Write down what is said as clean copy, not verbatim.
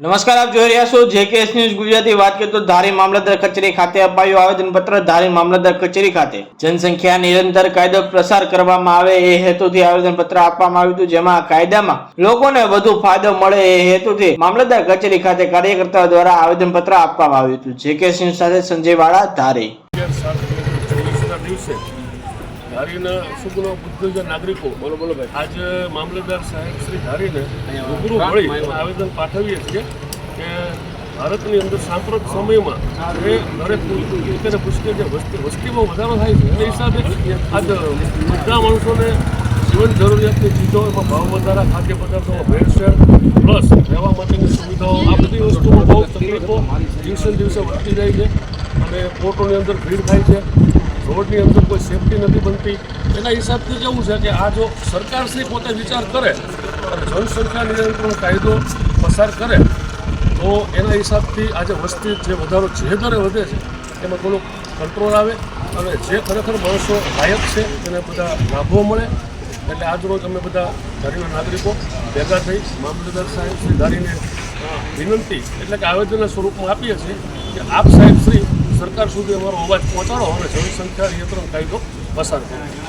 નમસ્કાર, આપ જોઈ રહ્યા છો જેકેએસ ન્યૂઝ ગુજરાતી। વાત કરીએ તો ધારી મામલતદાર કચેરી ખાતે અપાયું આવેદનપત્ર। ધારી મામલતદાર કચેરી ખાતે જનસંખ્યા નિરંતર કાયદો પ્રસાર કરવામાં આવે એ હેતુથી આવેદનપત્ર આપવામાં આવ્યું હતું, જેમાં કાયદામાં લોકોને વધુ ફાયદો મળે એ હેતુથી મામલતદાર કચેરી ખાતે કાર્યકર્તાઓ દ્વારા આવેદનપત્ર આપવામાં આવ્યું હતું। જેકેએસ ન્યૂઝ સાથે સંજય વાળા, ધારી। ધારીના સુગનો બુદ્ધ નાગરિકો આજ મામલતદાર સાહેબ શ્રી ધારીને રૂબરૂ મળી આવેદન પાઠવીએ છીએ કે ભારતની અંદર સાંપ્રત સમયમાં એ દરેક રીતે પુષ્કળ જે વસ્તીમાં વધારો થાય છે એ હિસાબે આજ બધા માણસોને જીવન જરૂરિયાતની ચીજો એમાં ભાવ વધારા, ખાદ્ય પદાર્થોમાં ભેળસેળ પ્લસ રહેવા માટેની સુવિધાઓ, આ બધી વસ્તુમાં બહુ તકલીફો દિવસે દિવસે વધતી જાય છે અને કોર્ટોની અંદર ભીડ થાય છે, રોડની અંદર કોઈ સેફટી નથી બનતી। એના હિસાબથી કેવું છે કે આ જો સરકારશ્રી પોતે વિચાર કરે અને જનસંખ્યા નિયંત્રણ કાયદો પસાર કરે તો એના હિસાબથી આજે વસ્તી જે વધારો જે દરે વધે છે એમાં થોડુંક કંટ્રોલ આવે અને જે ખરેખર માણસો લાયક છે એને બધા લાભો મળે। એટલે આજરોજ અમે બધા ધારીના નાગરિકો ભેગા થઈ મામલતદાર સાહેબ શ્રી ધારીને વિનંતી એટલે કે આવેદનના સ્વરૂપમાં આપીએ છીએ કે આપ સાહેબ શ્રી સરકાર સુધી અમારો અવાજ પહોંચાડો અને જનસંખ્યા નિયંત્રણ કાયદો પસાર કરો।